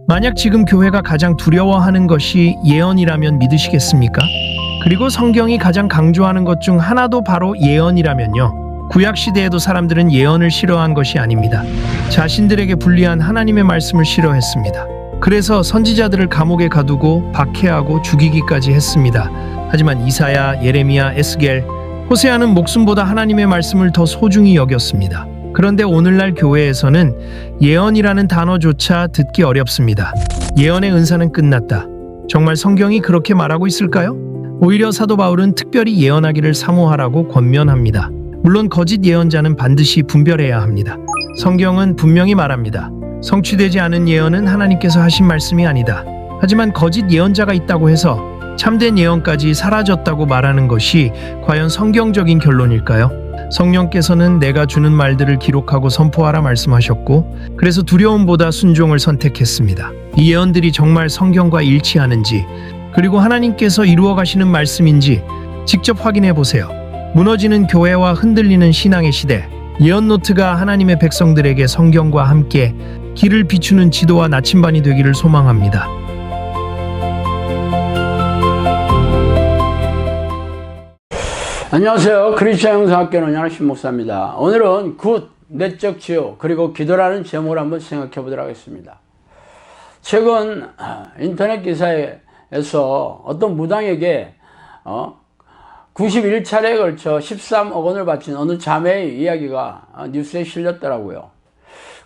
만약 지금 교회가 가장 두려워하는 것이 예언이라면 믿으시겠습니까? 그리고 성경이 가장 강조하는 것 중 하나도 바로 예언이라면요. 구약 시대에도 사람들은 예언을 싫어한 것이 아닙니다. 자신들에게 불리한 하나님의 말씀을 싫어했습니다. 그래서 선지자들을 감옥에 가두고 박해하고 죽이기까지 했습니다. 하지만 이사야, 예레미야, 에스겔, 호세아는 목숨보다 하나님의 말씀을 더 소중히 여겼습니다. 그런데 오늘날 교회에서는 예언이라는 단어조차 듣기 어렵습니다. 예언의 은사는 끝났다. 정말 성경이 그렇게 말하고 있을까요? 오히려 사도 바울은 특별히 예언하기를 사모하라고 권면합니다. 물론 거짓 예언자는 반드시 분별해야 합니다. 성경은 분명히 말합니다. 성취되지 않은 예언은 하나님께서 하신 말씀이 아니다. 하지만 거짓 예언자가 있다고 해서 참된 예언까지 사라졌다고 말하는 것이 과연 성경적인 결론일까요? 성령께서는 내가 주는 말들을 기록하고 선포하라 말씀하셨고, 그래서 두려움보다 순종을 선택했습니다. 이 예언들이 정말 성경과 일치하는지, 그리고 하나님께서 이루어 가시는 말씀인지 직접 확인해 보세요. 무너지는 교회와 흔들리는 신앙의 시대, 예언 노트가 하나님의 백성들에게 성경과 함께 길을 비추는 지도와 나침반이 되기를 소망합니다. 안녕하세요. 크리스천 영성학교 논현학 신목사입니다. 오늘은 굿, 내적 치유, 그리고 기도라는 제목을 한번 생각해 보도록 하겠습니다. 최근 인터넷 기사에서 어떤 무당에게 91차례에 걸쳐 13억 원을 바친 어느 자매의 이야기가 뉴스에 실렸더라고요.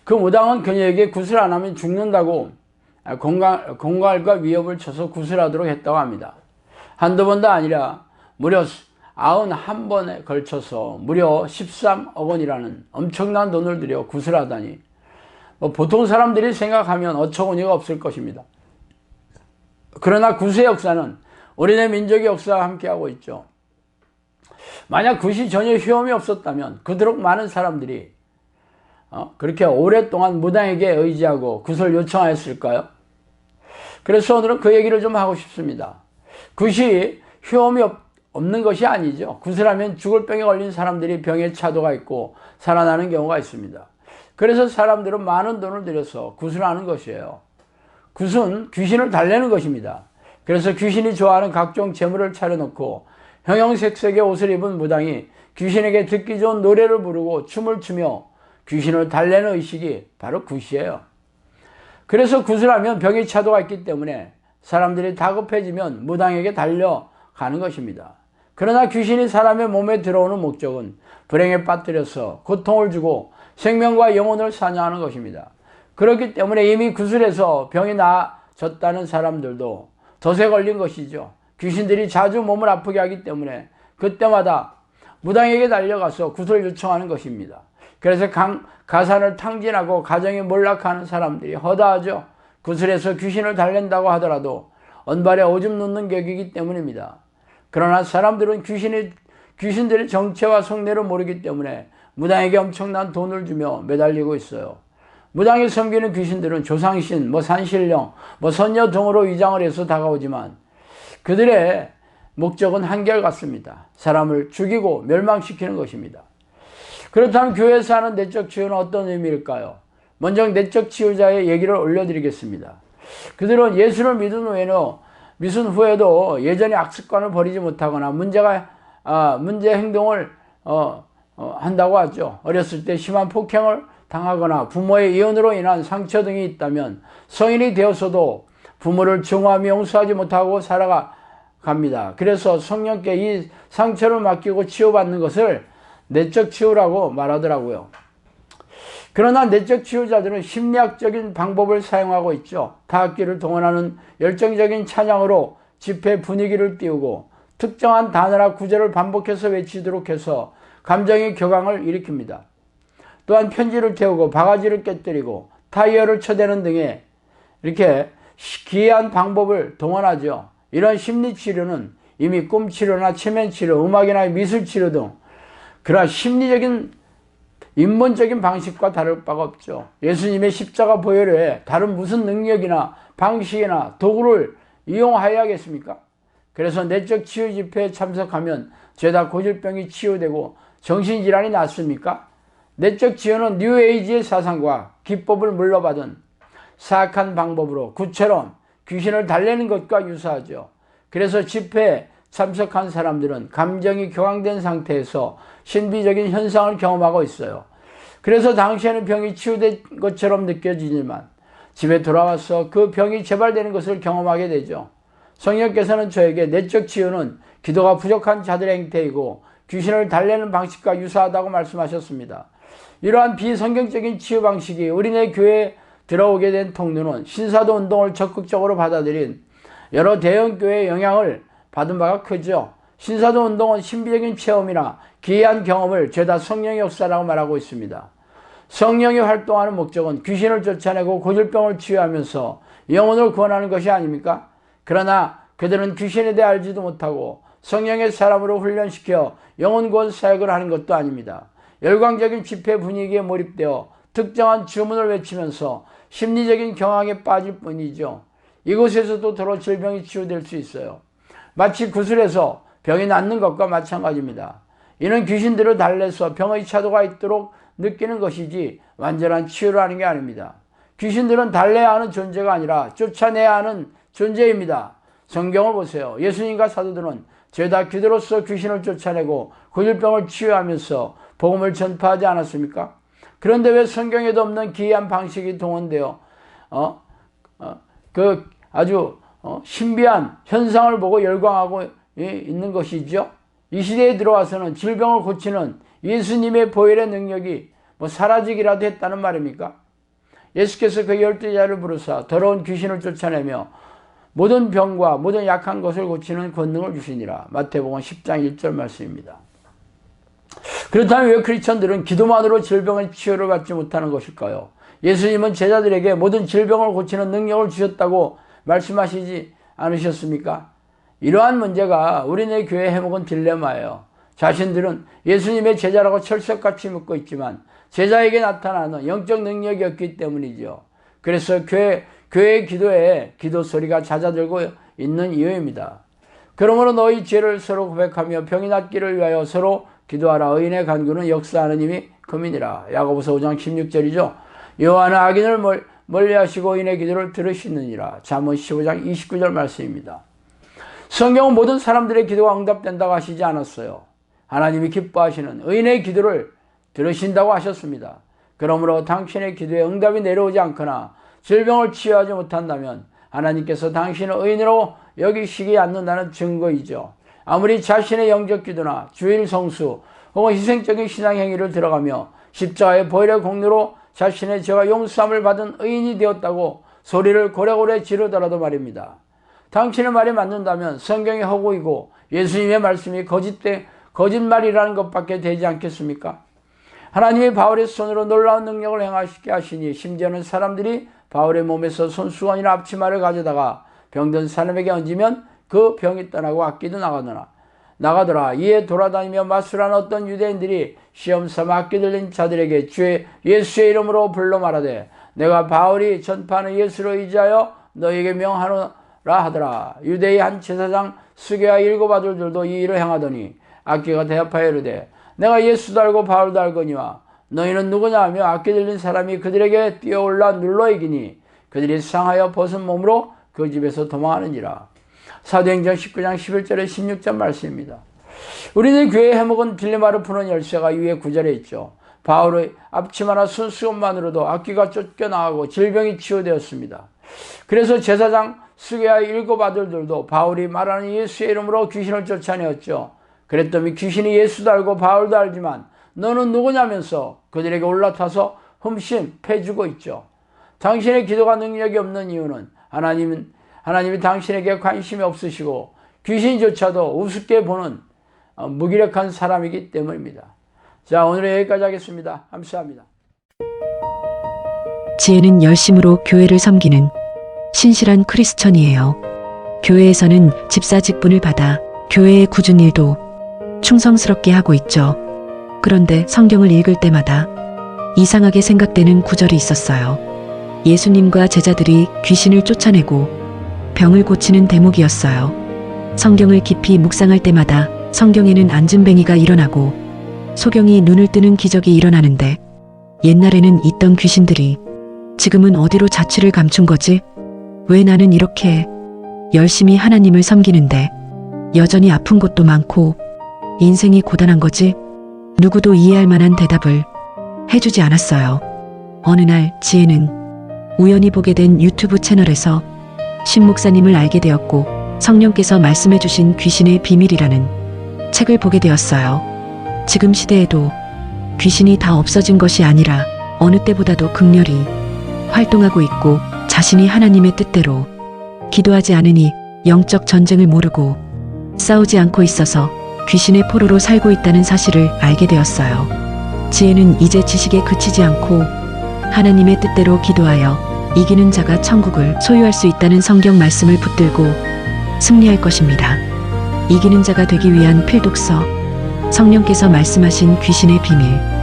그 무당은 그녀에게 굿을 안 하면 죽는다고 공갈과 위협을 쳐서 굿을 하도록 했다고 합니다. 한두 번도 아니라 무려 91번에 걸쳐서 무려 13억 원이라는 엄청난 돈을 들여 굿을 하다니, 보통 사람들이 생각하면 어처구니가 없을 것입니다. 그러나 굿의 역사는 우리네 민족의 역사와 함께하고 있죠. 만약 굿이 전혀 효험이 없었다면 그토록 많은 사람들이 그렇게 오랫동안 무당에게 의지하고 굿을 요청하였을까요? 그래서 오늘은 그 얘기를 좀 하고 싶습니다. 굿이 효험이 없는 것이 아니죠. 굿을 하면 죽을 병에 걸린 사람들이 병에 차도가 있고 살아나는 경우가 있습니다. 그래서 사람들은 많은 돈을 들여서 굿을 하는 것이에요. 굿은 귀신을 달래는 것입니다. 그래서 귀신이 좋아하는 각종 재물을 차려놓고 형형색색의 옷을 입은 무당이 귀신에게 듣기 좋은 노래를 부르고 춤을 추며 귀신을 달래는 의식이 바로 굿이에요. 그래서 굿을 하면 병이 차도가 있기 때문에 사람들이 다급해지면 무당에게 달려가는 것입니다. 그러나 귀신이 사람의 몸에 들어오는 목적은 불행에 빠뜨려서 고통을 주고 생명과 영혼을 사냥하는 것입니다. 그렇기 때문에 이미 굿을해서 병이 나아졌다는 사람들도 덫에 걸린 것이죠. 귀신들이 자주 몸을 아프게 하기 때문에 그때마다 무당에게 달려가서 굿을 요청하는 것입니다. 그래서 가산을 탕진하고 가정이 몰락하는 사람들이 허다하죠. 굿을해서 귀신을 달랜다고 하더라도 언발에 오줌 놓는 격이기 때문입니다. 그러나 사람들은 귀신들의 정체와 속내를 모르기 때문에 무당에게 엄청난 돈을 주며 매달리고 있어요. 무당이 섬기는 귀신들은 조상신, 산신령, 선녀 등으로 위장을 해서 다가오지만 그들의 목적은 한결같습니다. 사람을 죽이고 멸망시키는 것입니다. 그렇다면 교회에서 하는 내적 치유는 어떤 의미일까요? 먼저 내적 치유자의 얘기를 올려드리겠습니다. 그들은 예수를 믿은 후에도 예전의 악습관을 버리지 못하거나 문제 행동을 한다고 하죠. 어렸을 때 심한 폭행을 당하거나 부모의 이혼으로 인한 상처 등이 있다면 성인이 되어서도 부모를 증오하며 용서하지 못하고 살아갑니다. 그래서 성령께 이 상처를 맡기고 치유받는 것을 내적 치유라고 말하더라고요. 그러나 내적 치유자들은 심리학적인 방법을 사용하고 있죠. 타악기를 동원하는 열정적인 찬양으로 집회 분위기를 띄우고 특정한 단어나 구절을 반복해서 외치도록 해서 감정의 격앙을 일으킵니다. 또한 편지를 태우고 바가지를 깨뜨리고 타이어를 쳐대는 등의 이렇게 기이한 방법을 동원하죠. 이런 심리치료는 이미 꿈치료나 체면치료, 음악이나 미술치료 등 그러한 심리적인 인본적인 방식과 다를 바가 없죠. 예수님의 십자가 보혈에 다른 무슨 능력이나 방식이나 도구를 이용하여야겠습니까? 그래서 내적 치유 집회에 참석하면 죄다 고질병이 치유되고 정신질환이 낫습니까? 내적 치유는 뉴에이지의 사상과 기법을 물려받은 사악한 방법으로 구처럼 귀신을 달래는 것과 유사하죠. 그래서 집회에 참석한 사람들은 감정이 격앙된 상태에서 신비적인 현상을 경험하고 있어요. 그래서 당시에는 병이 치유된 것처럼 느껴지지만 집에 돌아와서 그 병이 재발되는 것을 경험하게 되죠. 성령께서는 저에게 내적 치유는 기도가 부족한 자들의 행태이고 귀신을 달래는 방식과 유사하다고 말씀하셨습니다. 이러한 비성경적인 치유 방식이 우리네 교회에 들어오게 된 통로는 신사도 운동을 적극적으로 받아들인 여러 대형 교회의 영향을 받은 바가 크죠. 신사도 운동은 신비적인 체험이나 기이한 경험을 죄다 성령의 역사라고 말하고 있습니다. 성령이 활동하는 목적은 귀신을 쫓아내고 고질병을 치유하면서 영혼을 구원하는 것이 아닙니까? 그러나 그들은 귀신에 대해 알지도 못하고 성령의 사람으로 훈련시켜 영혼 구원 사역을 하는 것도 아닙니다. 열광적인 집회 분위기에 몰입되어 특정한 주문을 외치면서 심리적인 경황에 빠질 뿐이죠. 이곳에서도 더러 질병이 치유될 수 있어요. 마치 구슬에서 병이 낫는 것과 마찬가지입니다. 이는 귀신들을 달래서 병의 차도가 있도록 느끼는 것이지 완전한 치유를 하는 게 아닙니다. 귀신들은 달래야 하는 존재가 아니라 쫓아내야 하는 존재입니다. 성경을 보세요. 예수님과 사도들은 죄다 기도로서 귀신을 쫓아내고 고질병을 치유하면서 복음을 전파하지 않았습니까? 그런데 왜 성경에도 없는 기이한 방식이 동원되어 그 아주 신비한 현상을 보고 열광하고 있는 것이죠? 이 시대에 들어와서는 질병을 고치는 예수님의 보혈의 능력이 사라지기라도 했다는 말입니까? 예수께서 그 12제자를 부르사 더러운 귀신을 쫓아내며 모든 병과 모든 약한 것을 고치는 권능을 주시니라. 마태복음 10장 1절 말씀입니다. 그렇다면 왜 크리스천들은 기도만으로 질병의 치유를 받지 못하는 것일까요? 예수님은 제자들에게 모든 질병을 고치는 능력을 주셨다고 말씀하시지 않으셨습니까? 이러한 문제가 우리네 교회에 해먹은 딜레마예요. 자신들은 예수님의 제자라고 철석같이 묻고 있지만 제자에게 나타나는 영적 능력이 없기 때문이죠. 그래서 교회의 기도에 기도 소리가 잦아들고 있는 이유입니다. 그러므로 너희 죄를 서로 고백하며 병이 낫기를 위하여 서로 기도하라. 의인의 간구는 역사하는 힘이 금이니라. 야고보서 5장 16절이죠. 여호와는 악인을 멀리하시고 의인의 기도를 들으시느니라. 잠언 15장 29절 말씀입니다. 성경은 모든 사람들의 기도가 응답된다고 하시지 않았어요. 하나님이 기뻐하시는 의인의 기도를 들으신다고 하셨습니다. 그러므로 당신의 기도에 응답이 내려오지 않거나 질병을 치유하지 못한다면 하나님께서 당신을 의인으로 여기시지 않는다는 증거이죠. 아무리 자신의 영적 기도나 주일 성수 혹은 희생적인 신앙 행위를 들어가며 십자가의 보혈의 공로로 자신의 죄와 용서함을 받은 의인이 되었다고 소리를 고래고래 지르더라도 말입니다. 당신의 말이 맞는다면 성경이 허구이고 예수님의 말씀이 거짓말이라는 것밖에 되지 않겠습니까? 하나님이 바울의 손으로 놀라운 능력을 행하시게 하시니 심지어는 사람들이 바울의 몸에서 손수건이나 앞치마를 가져다가 병든 사람에게 얹으면 그 병이 떠나고 악기도 나가더라. 이에 돌아다니며 마술하는 어떤 유대인들이 시험삼아 악기 들린 자들에게 주의 예수의 이름으로 불러 말하되 내가 바울이 전파하는 예수로 의지하여 너에게 명하노라 하더라. 유대의 한 제사장 스게와 7 아들들도 이 일을 행하더니 악기가 대답하여 이르되 내가 예수도 알고 바울도 알거니와 너희는 누구냐 하며 악기 들린 사람이 그들에게 뛰어올라 눌러 이기니 그들이 상하여 벗은 몸으로 그 집에서 도망하느니라. 사도행전 19장 11절에 16절 말씀입니다. 우리는 교회에 해먹은 딜레마를 푸는 열쇠가 위에 9절에 있죠. 바울의 앞치마나 손수건만으로도 악기가 쫓겨나가고 질병이 치유되었습니다. 그래서 제사장 스게와 7 아들들도 바울이 말하는 예수의 이름으로 귀신을 쫓아내었죠. 그랬더니 귀신이 예수도 알고 바울도 알지만 너는 누구냐면서 그들에게 올라타서 흠씬 패주고 있죠. 당신의 기도가 능력이 없는 이유는 하나님이 당신에게 관심이 없으시고 귀신조차도 우습게 보는 무기력한 사람이기 때문입니다. 자, 오늘은 여기까지 하겠습니다. 감사합니다. 지혜는 열심으로 교회를 섬기는 신실한 크리스천이에요. 교회에서는 집사 직분을 받아 교회의 굳은 일도 충성스럽게 하고 있죠. 그런데 성경을 읽을 때마다 이상하게 생각되는 구절이 있었어요. 예수님과 제자들이 귀신을 쫓아내고 병을 고치는 대목이었어요. 성경을 깊이 묵상할 때마다 성경에는 안진뱅이가 일어나고 소경이 눈을 뜨는 기적이 일어나는데 옛날에는 있던 귀신들이 지금은 어디로 자취를 감춘 거지? 왜 나는 이렇게 열심히 하나님을 섬기는데 여전히 아픈 것도 많고 인생이 고단한 거지? 누구도 이해할 만한 대답을 해주지 않았어요. 어느 날 지혜는 우연히 보게 된 유튜브 채널에서 신 목사님을 알게 되었고 성령께서 말씀해 주신 귀신의 비밀이라는 책을 보게 되었어요. 지금 시대에도 귀신이 다 없어진 것이 아니라 어느 때보다도 극렬히 활동하고 있고 자신이 하나님의 뜻대로 기도하지 않으니 영적 전쟁을 모르고 싸우지 않고 있어서 귀신의 포로로 살고 있다는 사실을 알게 되었어요. 지혜는 이제 지식에 그치지 않고 하나님의 뜻대로 기도하여 이기는 자가 천국을 소유할 수 있다는 성경 말씀을 붙들고 승리할 것입니다. 이기는 자가 되기 위한 필독서, 성령께서 말씀하신 귀신의 비밀.